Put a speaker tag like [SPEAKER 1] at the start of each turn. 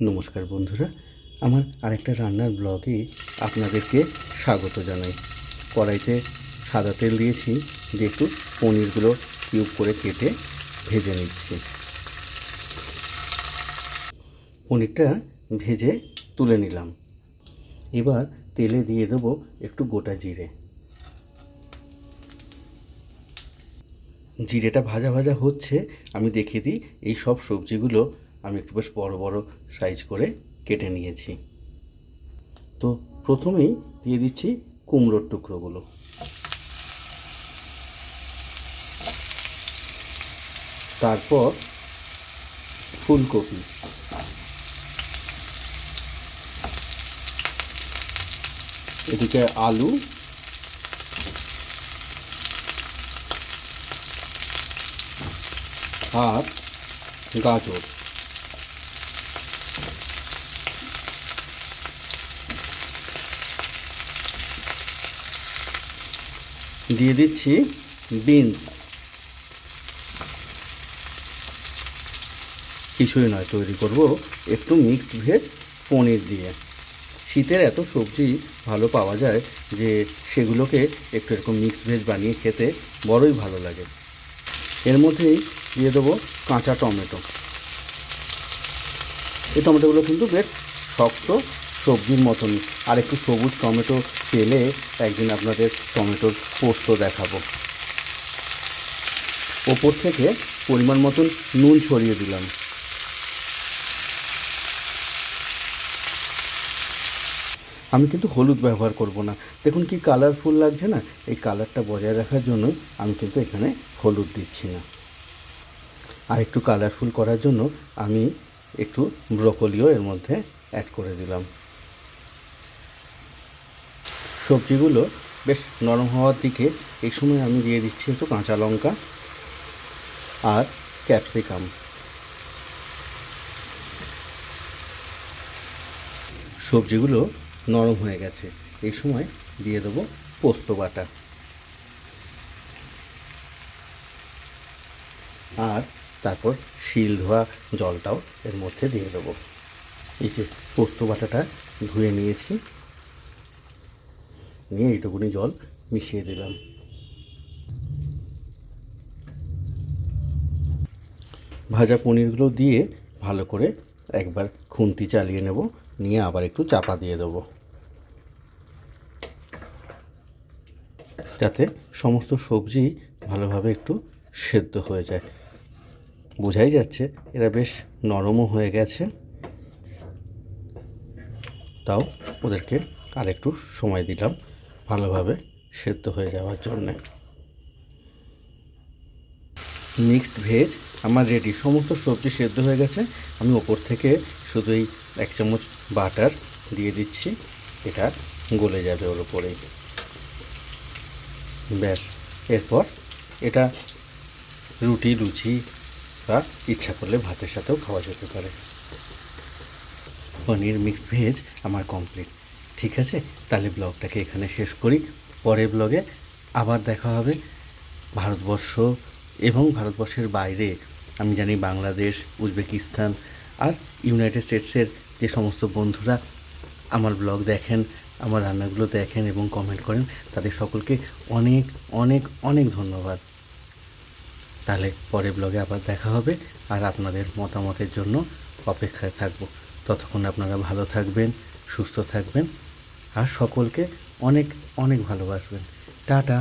[SPEAKER 1] নমস্কার বন্ধুরা, আমার আরেকটা রান্নার ব্লগে আপনাদেরকে স্বাগত জানাই। কড়াইতে সাদা তেল দিয়েছি, দিয়ে একটু পনিরগুলো কিউব করে কেটে ভেজে নিচ্ছি। পনিরটা ভেজে তুলে নিলাম। এবার তেলে দিয়ে দেবো একটু গোটা জিরে। জিরেটা ভাজা ভাজা হচ্ছে, আমি দেখিয়ে দিই। এই সব সবজিগুলো আমি একটু বেশ বড় বড় সাইজ করে কেটে নিয়েছি। তো প্রথমেই দিয়ে দিচ্ছি কুমড়োর টুকরোগুলো, তারপর ফুলকপি, এদিকে আলু, আর গাজর। দিয়ে দিচ্ছি বিনস। কিছুই নয়, তৈরি করব একটু মিক্সড ভেজ পনির দিয়ে। শীতের এত সবজি ভালো পাওয়া যায় যে সেগুলোকে একটু এরকম মিক্সড ভেজ বানিয়ে খেতে বড়ই ভালো লাগে। এর মধ্যেই দিয়ে দেবো কাঁচা টমেটো। এই টমেটোগুলো কিন্তু বেশ শক্ত সবজির মতনই। আর একটু সবুজ টমেটো পেলে একদিন আপনাদের টমেটোর পোস্ত দেখাবো। ওপর থেকে পরিমাণ মতন নুন ছড়িয়ে দিলাম। আমি কিন্তু হলুদ ব্যবহার করব না। দেখুন কি কালারফুল লাগছে না? এই কালারটা বজায় রাখার জন্য আমি কিন্তু এখানে হলুদ দিচ্ছি না। আর একটু কালারফুল করার জন্য আমি একটু ব্রকলিও এর মধ্যে অ্যাড করে দিলাম। সবজিগুলো বেশ নরম হওয়ার দিকে এই সময় আমি দিয়ে দিচ্ছি একটু কাঁচা লঙ্কা আর ক্যাপসিকাম। সবজিগুলো নরম হয়ে গেছে, এই সময় দিয়ে দেবো পোস্ত বাটা। আর তারপর শিল ধোয়া জলটাও এর মধ্যে দিয়ে দেবো। এই যে পোস্ত বাটাটা ধুয়ে নিয়েছি, নিয়ে এইটুকুনি জল মিশিয়ে দিলাম। ভাজা পনিরগুলো দিয়ে ভালো করে একবার খুন্তি চালিয়ে নেব, নিয়ে আবার একটু চাপা দিয়ে দেবো, যাতে সমস্ত সবজি ভালোভাবে একটু সেদ্ধ হয়ে যায়। বোঝাই যাচ্ছে এরা বেশ নরমও হয়ে গেছে, তাও ওদেরকে আর একটু সময় দিলাম ভালোভাবে সেদ্ধ হয়ে যাওয়ার জন্যে। মিক্সড ভেজ আমার রেডি, সমস্ত সবজি সেদ্ধ হয়ে গেছে। আমি ওপর থেকে শুধু এই 1 চামচ বাটার দিয়ে দিচ্ছি, এটা গলে যাবে ওর ওপরেই। ব্যাস, এরপর এটা রুটি, লুচি বা ইচ্ছা করলে ভাতের সাথেও খাওয়া যেতে পারে। পনির মিক্সড ভেজ আমার কমপ্লিট। ঠিক আছে, তাহলে ব্লগটাকে এখানে শেষ করি। পরের ব্লগে আবার দেখা হবে। ভারতবর্ষ এবং ভারতবর্ষের বাইরে, আমি জানি বাংলাদেশ, উজবেকিস্তান আর ইউনাইটেড স্টেটসের যে সমস্ত বন্ধুরা আমার ব্লগ দেখেন, আমার রান্নাগুলো দেখেন এবং কমেন্ট করেন, তাদের সকলকে অনেক অনেক অনেক ধন্যবাদ। তাহলে পরের ব্লগে আবার দেখা হবে, আর আপনাদের মতামতের জন্য অপেক্ষায় থাকব। ততক্ষণ আপনারা ভালো থাকবেন, সুস্থ থাকবেন, আর সকলকে অনেক অনেক ভালোবাসবেন। টাটা।